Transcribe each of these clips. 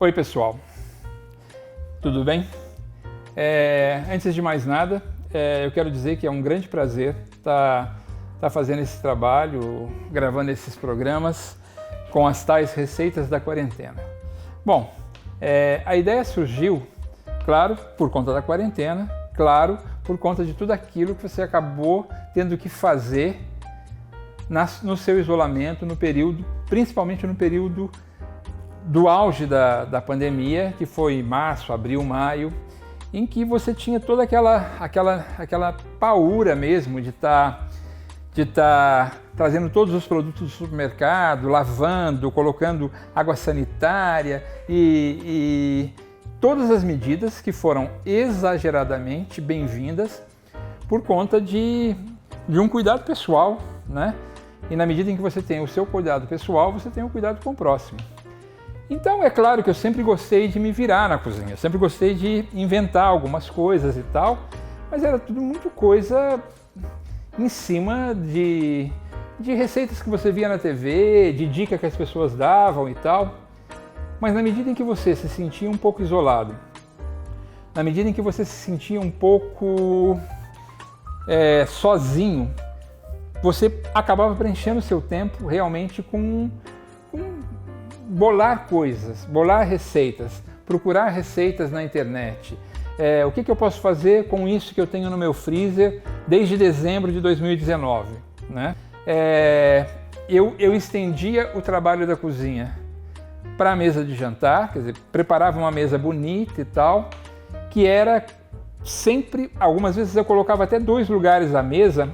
Oi pessoal, tudo bem? Antes de mais nada, eu quero dizer que é um grande prazer estar fazendo esse trabalho, gravando esses programas com as tais receitas da quarentena. Bom, a ideia surgiu, claro, por conta da quarentena, claro, por conta de tudo aquilo que você acabou tendo que fazer no seu isolamento, principalmente no período do auge da pandemia, que foi março, abril, maio, em que você tinha toda aquela paura mesmo de estar trazendo todos os produtos do supermercado, lavando, colocando água sanitária e todas as medidas que foram exageradamente bem-vindas por conta de um cuidado pessoal, né? E na medida em que você tem o seu cuidado pessoal, você tem o cuidado com o próximo. Então é claro que eu sempre gostei de me virar na cozinha, sempre gostei de inventar algumas coisas e tal, mas era tudo muito coisa em cima de receitas que você via na TV, de dicas que as pessoas davam e tal. Mas na medida em que você se sentia um pouco isolado, na medida em que você se sentia um pouco sozinho, você acabava preenchendo o seu tempo realmente com bolar coisas, bolar receitas, procurar receitas na internet. O que eu posso fazer com isso que eu tenho no meu freezer desde dezembro de 2019, né? Eu estendia o trabalho da cozinha para a mesa de jantar, quer dizer, preparava uma mesa bonita e tal, que era sempre, algumas vezes eu colocava até 2 lugares à mesa,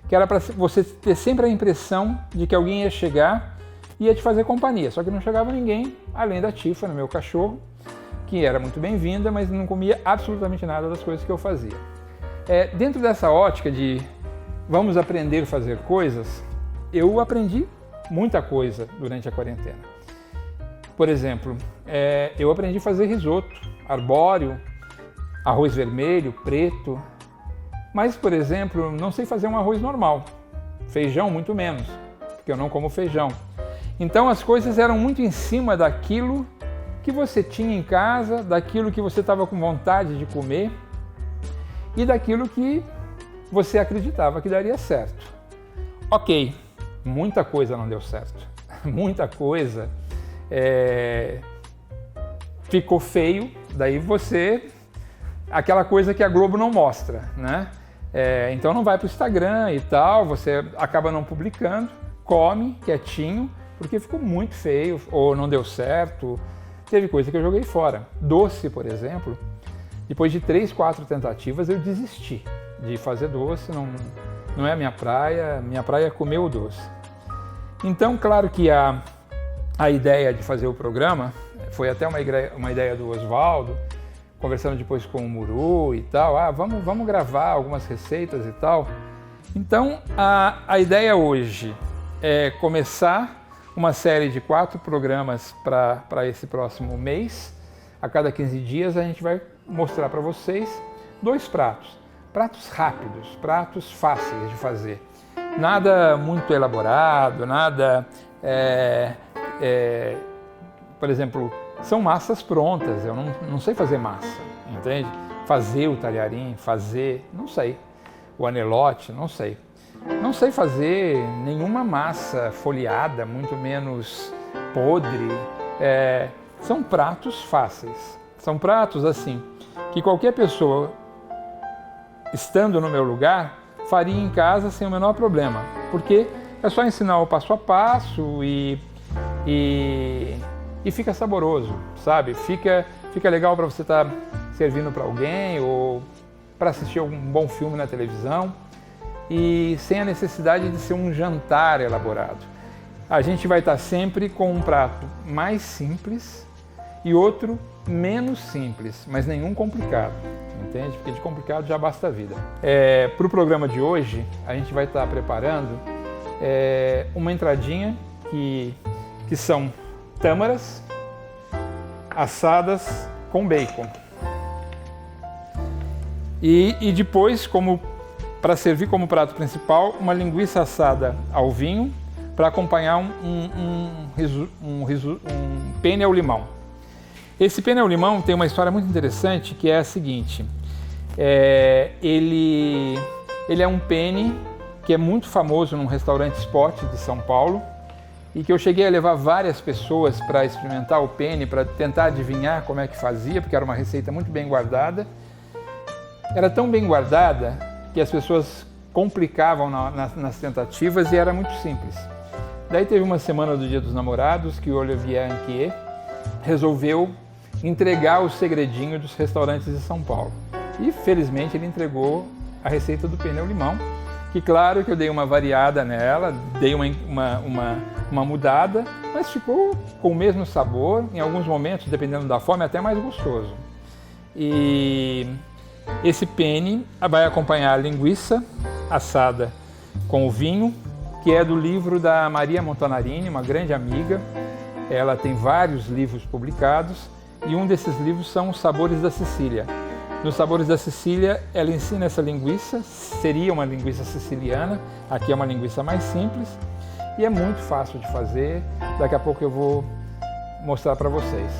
que era para você ter sempre a impressão de que alguém ia chegar e ia te fazer companhia, só que não chegava ninguém, além da Tifa, meu cachorro, que era muito bem-vinda, mas não comia absolutamente nada das coisas que eu fazia. Dentro dessa ótica de vamos aprender a fazer coisas, eu aprendi muita coisa durante a quarentena. Por exemplo, eu aprendi a fazer risoto, arbóreo, arroz vermelho, preto, mas, por exemplo, não sei fazer um arroz normal, feijão muito menos, porque eu não como feijão. Então as coisas eram muito em cima daquilo que você tinha em casa, daquilo que você estava com vontade de comer e daquilo que você acreditava que daria certo. Ok, muita coisa não deu certo, muita coisa ficou feio, daí aquela coisa que a Globo não mostra, né? Então não vai para o Instagram e tal, você acaba não publicando, come quietinho, porque ficou muito feio ou não deu certo. Teve coisa que eu joguei fora. Doce, por exemplo, depois de 3, 4 tentativas eu desisti de fazer doce, não é minha praia é comer o doce. Então, claro que a ideia de fazer o programa foi até uma ideia do Oswaldo, conversando depois com o Muru e tal, vamos gravar algumas receitas e tal. Então, a ideia hoje é começar uma série de 4 programas para esse próximo mês. A cada 15 dias a gente vai mostrar para vocês 2 pratos rápidos, pratos fáceis de fazer. Nada muito elaborado, nada... por exemplo, são massas prontas, eu não sei fazer massa, entende? Fazer o talharim, não sei. O anelote, não sei. Não sei fazer nenhuma massa folheada, muito menos podre. São pratos fáceis. São pratos assim que qualquer pessoa, estando no meu lugar, faria em casa sem o menor problema. Porque é só ensinar o passo a passo e fica saboroso, sabe? Fica legal para você estar servindo para alguém ou para assistir um bom filme na televisão. E sem a necessidade de ser um jantar elaborado. A gente vai estar sempre com um prato mais simples e outro menos simples, mas nenhum complicado, entende? Porque de complicado já basta a vida. Para o programa de hoje, a gente vai estar preparando uma entradinha que são tâmaras assadas com bacon. E depois, para servir como prato principal, uma linguiça assada ao vinho para acompanhar um penne ao limão. Esse penne ao limão tem uma história muito interessante, que é a seguinte. Ele é um penne que é muito famoso num restaurante spot de São Paulo e que eu cheguei a levar várias pessoas para experimentar o penne, para tentar adivinhar como é que fazia, porque era uma receita muito bem guardada. Era tão bem guardada que as pessoas complicavam nas tentativas e era muito simples. Daí teve uma semana do Dia dos Namorados que o Olivier Anquier resolveu entregar o segredinho dos restaurantes de São Paulo. E felizmente ele entregou a receita do penne ao limão, que claro que eu dei uma variada nela, dei uma mudada, mas ficou com o mesmo sabor, em alguns momentos, dependendo da fome, até mais gostoso. E esse penne vai acompanhar a linguiça assada com o vinho, que é do livro da Maria Montanarini, uma grande amiga. Ela tem vários livros publicados e um desses livros são Os Sabores da Sicília. Nos Sabores da Sicília, ela ensina essa linguiça, seria uma linguiça siciliana, aqui é uma linguiça mais simples e é muito fácil de fazer, daqui a pouco eu vou mostrar para vocês.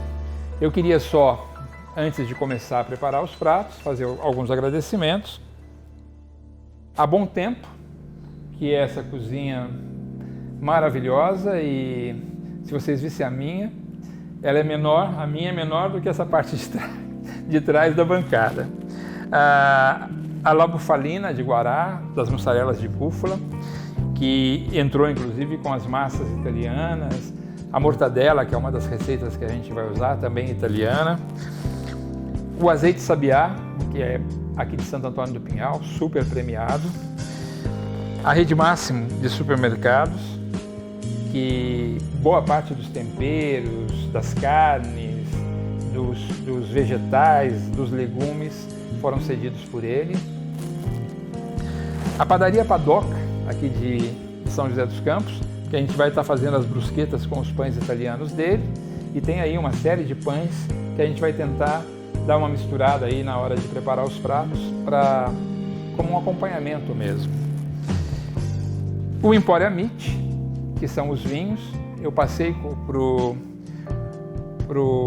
Eu queria só, antes de começar a preparar os pratos, fazer alguns agradecimentos a Bom Tempo, que é essa cozinha maravilhosa, e se vocês vissem a minha é menor, a minha é menor do que essa parte de trás da bancada. A La Bufalina de Guará, das mussarelas de búfala, que entrou inclusive com as massas italianas, a mortadela, que é uma das receitas que a gente vai usar, também italiana, o azeite Sabiá, que é aqui de Santo Antônio do Pinhal, super premiado, a Rede Máximo de supermercados, que boa parte dos temperos, das carnes, dos vegetais, dos legumes foram cedidos por ele. A Padaria Padoca, aqui de São José dos Campos, que a gente vai estar fazendo as brusquetas com os pães italianos dele, e tem aí uma série de pães que a gente vai tentar dar uma misturada aí na hora de preparar os pratos, como um acompanhamento mesmo. O Empório Amit, que são os vinhos, eu passei pro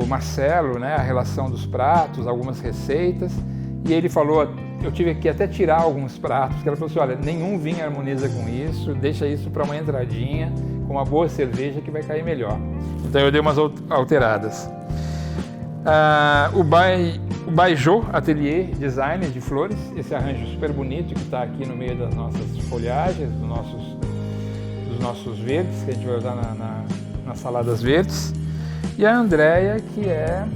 Marcelo, né, a relação dos pratos, algumas receitas, e ele falou, eu tive que até tirar alguns pratos, porque ela falou assim, olha, nenhum vinho harmoniza com isso, deixa isso para uma entradinha, com uma boa cerveja que vai cair melhor. Então eu dei umas alteradas. O Baijô Atelier Design de Flores, esse arranjo super bonito que está aqui no meio das nossas folhagens, dos nossos verdes, que a gente vai usar nas saladas verdes. E a Andréia, que é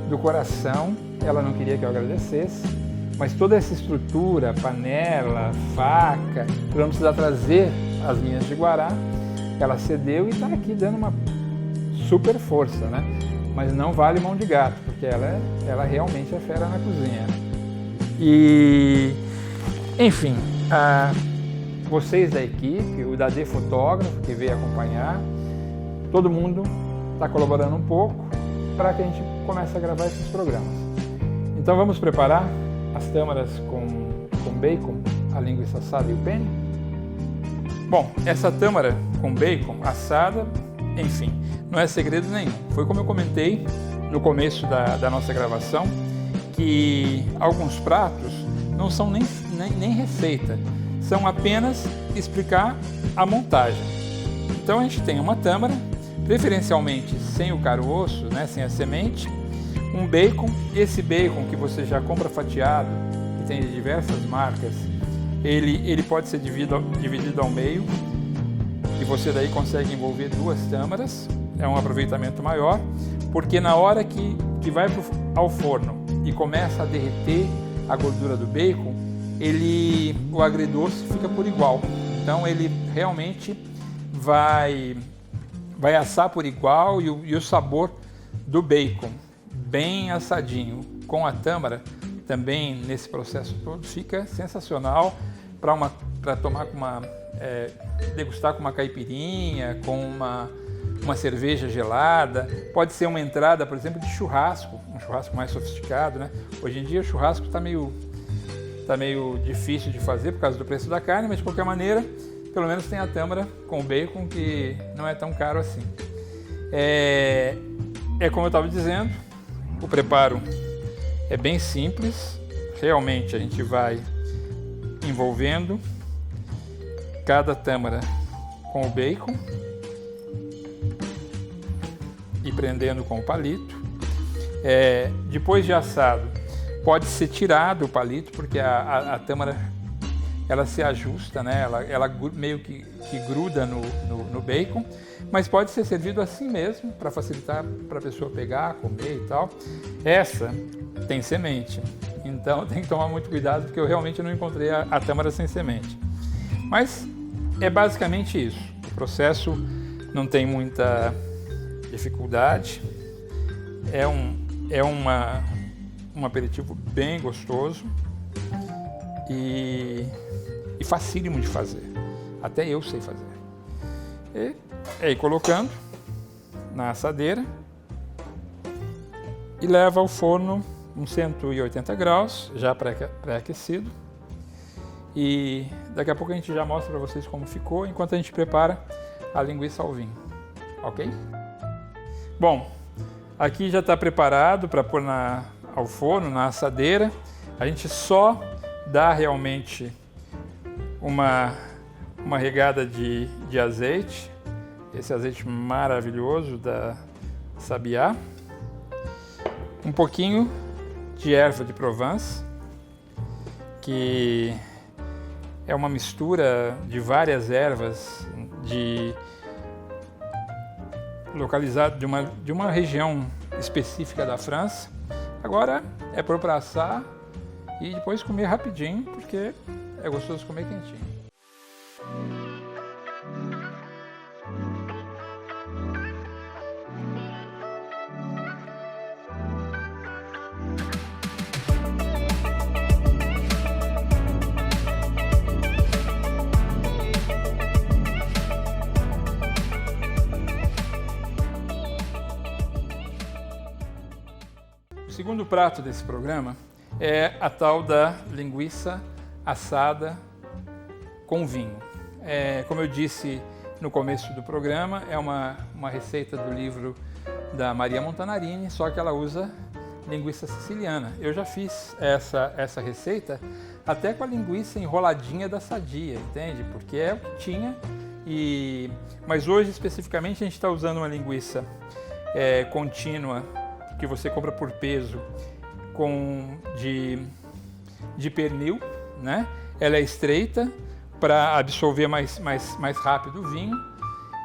do coração, ela não queria que eu agradecesse, mas toda essa estrutura, panela, faca, para não precisar trazer as minhas de Guará, ela cedeu e está aqui dando uma super força, né? Mas não vale mão de gato, porque ela realmente é fera na cozinha. E, enfim, vocês da equipe, o Dadê fotógrafo que veio acompanhar, todo mundo está colaborando um pouco para que a gente comece a gravar esses programas. Então vamos preparar as tâmaras com bacon, a linguiça assada e o penne? Bom, essa tâmara com bacon assada, enfim, não é segredo nenhum. Foi como eu comentei no começo da nossa gravação, que alguns pratos não são nem receita, são apenas explicar a montagem. Então a gente tem uma tâmara, preferencialmente sem o caroço, né, sem a semente, um bacon, esse bacon que você já compra fatiado, que tem de diversas marcas, ele pode ser dividido ao meio, e você daí consegue envolver duas tâmaras, é um aproveitamento maior, porque na hora que vai ao forno e começa a derreter a gordura do bacon, o agridoce fica por igual, então ele realmente vai assar por igual, e o sabor do bacon bem assadinho com a tâmara também nesse processo todo fica sensacional para tomar degustar com uma caipirinha, com uma cerveja gelada. Pode ser uma entrada, por exemplo, de churrasco, um churrasco mais sofisticado, né? Hoje em dia o churrasco está meio difícil de fazer por causa do preço da carne, mas de qualquer maneira, pelo menos tem a tâmara com bacon, que não é tão caro assim. é como eu estava dizendo, o preparo é bem simples. Realmente a gente vai envolvendo cada tâmara com o bacon e prendendo com o palito. Depois de assado, pode ser tirado o palito, porque a tâmara ela se ajusta, né? ela meio que gruda no bacon, mas pode ser servido assim mesmo, para facilitar para a pessoa pegar, comer e tal. Essa tem semente, então tem que tomar muito cuidado, porque eu realmente não encontrei a tâmara sem semente. Mas é basicamente isso. O processo não tem muita dificuldade, é um aperitivo bem gostoso e facílimo de fazer. Até eu sei fazer. E aí colocando na assadeira e leva ao forno uns 180 graus, já pré-aquecido. E daqui a pouco a gente já mostra para vocês como ficou, enquanto a gente prepara a linguiça ao vinho, ok? Bom, aqui já está preparado para pôr ao forno, na assadeira. A gente só dá realmente uma regada de azeite, esse azeite maravilhoso da Sabiá, um pouquinho de erva de Provence, que é uma mistura de várias ervas localizada de uma região específica da França. Agora é pôr para assar e depois comer rapidinho, porque é gostoso comer quentinho. O segundo prato desse programa é a tal da linguiça assada com vinho. Como eu disse no começo do programa, é uma receita do livro da Maria Montanarini, só que ela usa linguiça siciliana. Eu já fiz essa receita até com a linguiça enroladinha da Sadia, entende? Porque é o que tinha. Mas hoje, especificamente, a gente está usando uma linguiça contínua, que você compra por peso, de pernil, né? Ela é estreita para absorver mais rápido o vinho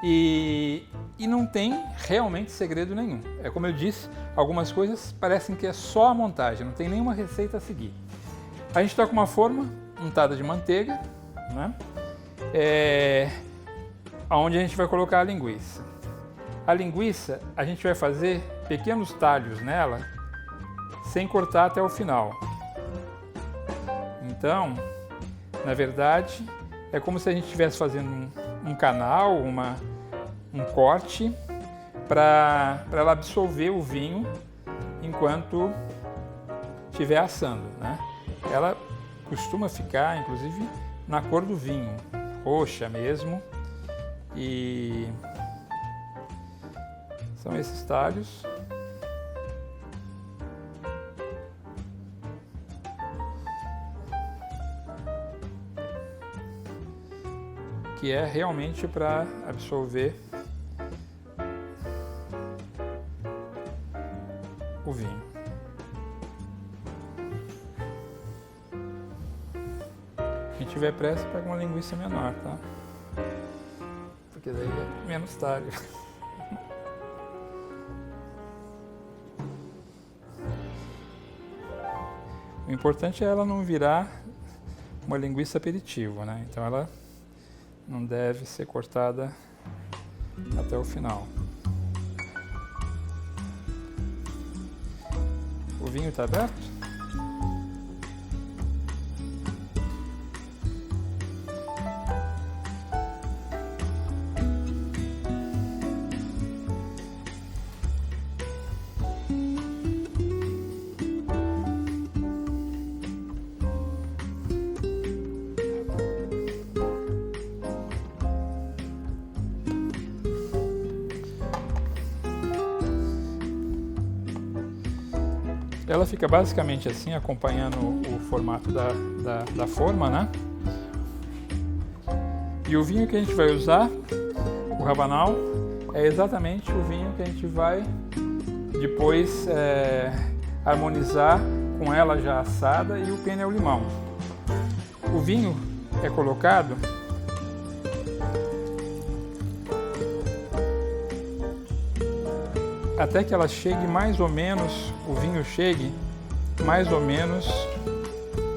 e não tem realmente segredo nenhum. É como eu disse, algumas coisas parecem que é só a montagem, não tem nenhuma receita a seguir. A gente está com uma forma untada de manteiga, né? Onde a gente vai colocar a linguiça. A linguiça, a gente vai fazer pequenos talhos nela, sem cortar até o final. Então, na verdade, é como se a gente estivesse fazendo um canal, um corte, para ela absorver o vinho enquanto estiver assando, né? Ela costuma ficar, inclusive, na cor do vinho, roxa mesmo, e são esses talhos. Que é realmente para absorver o vinho. Quem tiver pressa, pega uma linguiça menor, tá? Porque daí é menos talho. O importante é ela não virar uma linguiça aperitivo, né? Então ela não deve ser cortada até o final. O vinho está aberto? Ela fica basicamente assim, acompanhando o formato da forma, né? E o vinho que a gente vai usar, o Rabanal, é exatamente o vinho que a gente vai depois harmonizar com ela já assada e o pene ao limão. O vinho é colocado até que ela chegue mais ou menos, o vinho chegue mais ou menos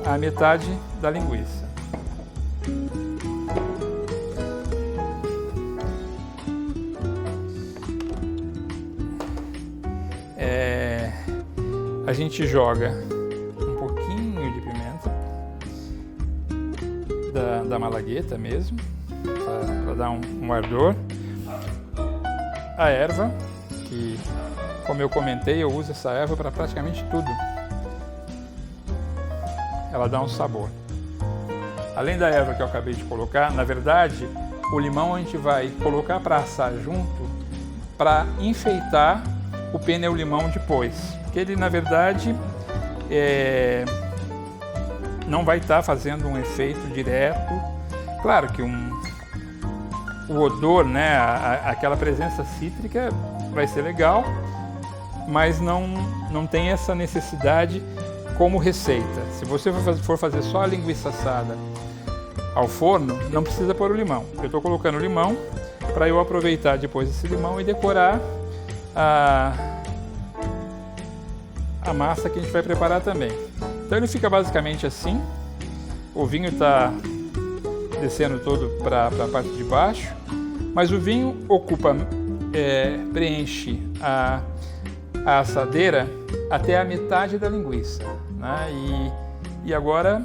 à metade da linguiça. A gente joga um pouquinho de pimenta da malagueta mesmo, para dar um ardor. A erva, que, como eu comentei, eu uso essa erva para praticamente tudo. Ela dá um sabor. Além da erva que eu acabei de colocar, na verdade, o limão a gente vai colocar para assar junto, para enfeitar o pene ao limão depois. Porque ele, na verdade, não vai estar fazendo um efeito direto. Claro que o odor, né, aquela presença cítrica vai ser legal, mas não tem essa necessidade como receita. Se você for fazer só a linguiça assada ao forno, não precisa pôr o limão. Eu estou colocando o limão para eu aproveitar depois esse limão e decorar a massa que a gente vai preparar também. Então ele fica basicamente assim. O vinho está descendo todo para a parte de baixo, mas o vinho preenche a assadeira até a metade da linguiça, né? E agora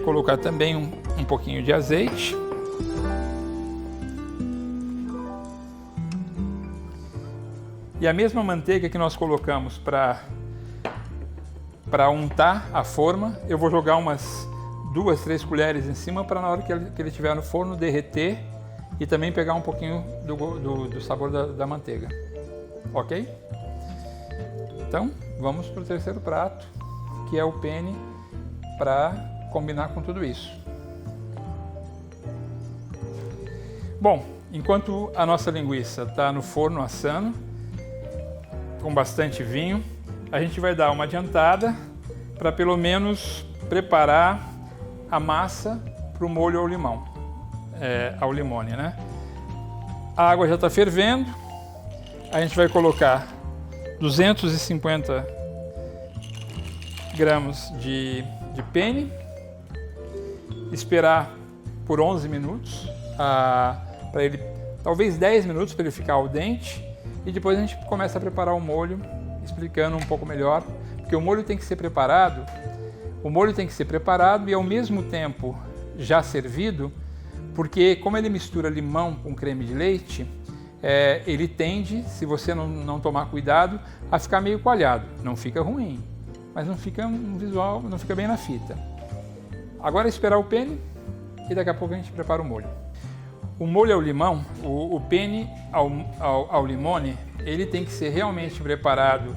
colocar também um pouquinho de azeite. E a mesma manteiga que nós colocamos para untar a forma, eu vou jogar umas 2, 3 colheres em cima para na hora que ele estiver no forno derreter e também pegar um pouquinho do sabor da manteiga. Ok? Então, vamos para o terceiro prato, que é o pene, para combinar com tudo isso. Bom, enquanto a nossa linguiça está no forno assando, com bastante vinho, a gente vai dar uma adiantada para pelo menos preparar a massa para o molho ao limão, ao limone, né? A água já está fervendo, a gente vai colocar 250 gramas de pene, esperar por 11 minutos, para ele, talvez 10 minutos para ele ficar al dente. E depois a gente começa a preparar o molho, explicando um pouco melhor, porque o molho tem que ser preparado e ao mesmo tempo já servido, porque como ele mistura limão com creme de leite, ele tende, se você não tomar cuidado, a ficar meio coalhado. Não fica ruim, mas não fica um visual, não fica bem na fita. Agora é esperar o pene e daqui a pouco a gente prepara o molho. O molho ao limão, o pene ao limone, ele tem que ser realmente preparado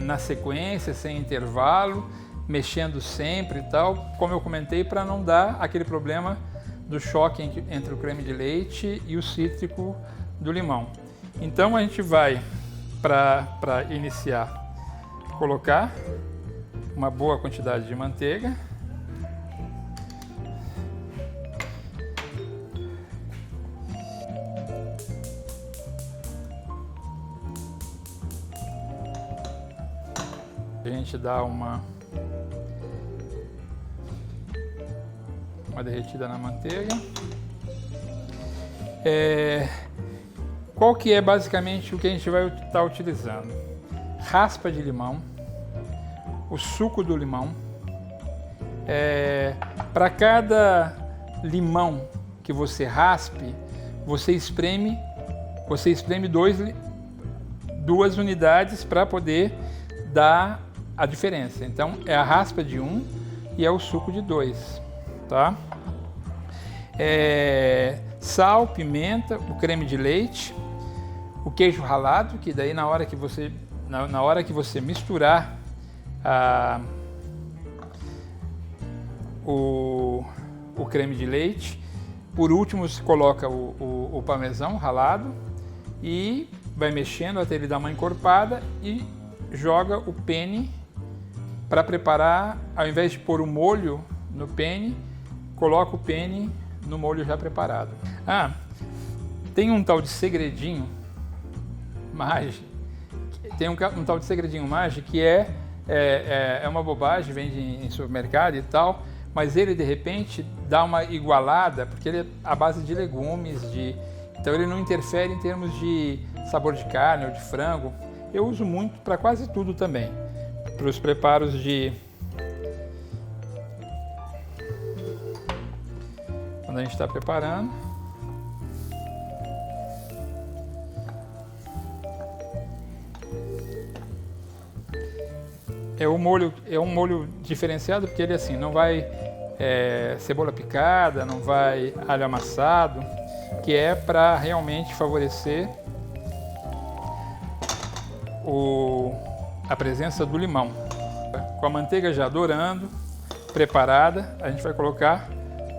na sequência, sem intervalo, mexendo sempre e tal, como eu comentei, para não dar aquele problema do choque entre o creme de leite e o cítrico do limão. Então a gente vai, para iniciar, colocar uma boa quantidade de manteiga. A gente dá uma derretida na manteiga. Qual que é basicamente o que a gente vai estar utilizando? Raspa de limão, o suco do limão. Para cada limão que você raspe, você espreme 2 unidades para poder dar a diferença. Então é a raspa de 1 e é o suco de 2, tá? Sal, pimenta, o creme de leite, o queijo ralado, que daí na hora que você na hora que você misturar o creme de leite, por último você coloca o parmesão ralado e vai mexendo até ele dar uma encorpada e joga o penne para preparar. Ao invés de pôr o molho no penne, coloca o penne no molho já preparado. Tem um tal de segredinho mágico. Tem um tal de segredinho mágico que é uma bobagem, vende em supermercado e tal, mas ele de repente dá uma igualada, porque ele é à base de legumes, então ele não interfere em termos de sabor de carne ou de frango. Eu uso muito para quase tudo também, para os preparos quando a gente está preparando. É um molho diferenciado, porque ele assim não vai cebola picada, não vai alho amassado, que é para realmente favorecer a presença do limão. Com a manteiga já dourando, preparada, a gente vai colocar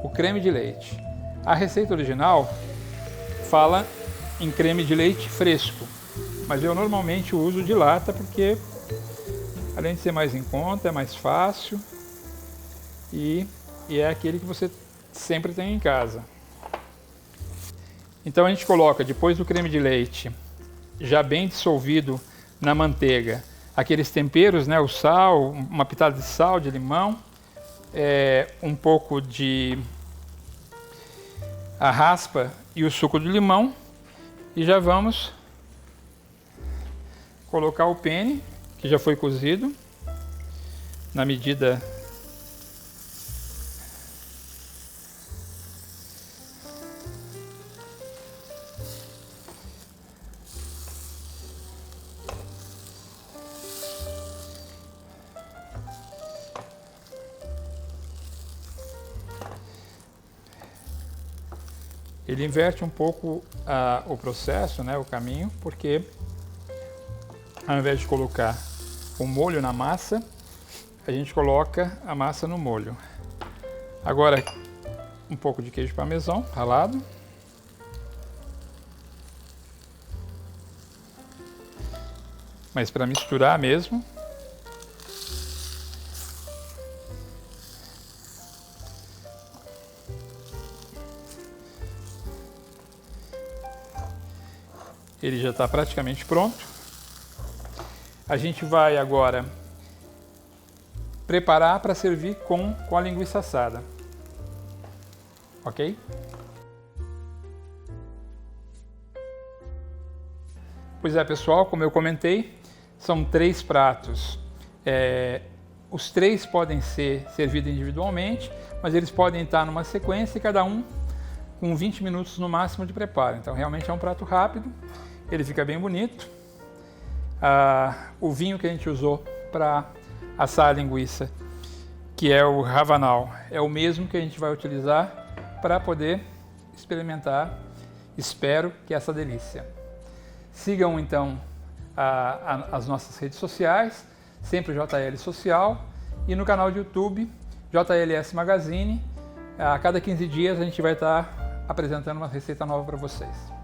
o creme de leite. A receita original fala em creme de leite fresco, mas eu normalmente uso de lata porque, além de ser mais em conta, é mais fácil e é aquele que você sempre tem em casa. Então a gente coloca, depois do creme de leite já bem dissolvido na manteiga, aqueles temperos, né, o sal, uma pitada de sal, de limão, um pouco de a raspa e o suco de limão, e já vamos colocar o penne, que já foi cozido, na medida ele inverte um pouco o processo, né, o caminho, porque ao invés de colocar o molho na massa, a gente coloca a massa no molho. Agora, um pouco de queijo parmesão ralado. Mas para misturar mesmo. Ele já está praticamente pronto. A gente vai agora preparar para servir com a linguiça assada. Ok? Pois é, pessoal, como eu comentei, são 3 pratos. Os 3 podem ser servidos individualmente, mas eles podem estar numa sequência e cada um com 20 minutos no máximo de preparo. Então realmente é um prato rápido, ele fica bem bonito. O vinho que a gente usou para assar a linguiça, que é o Ravanal, é o mesmo que a gente vai utilizar para poder experimentar, espero, que essa delícia. Sigam então as nossas redes sociais, sempre JL Social, e no canal de YouTube JLS Magazine. A cada 15 dias a gente vai estar apresentando uma receita nova para vocês.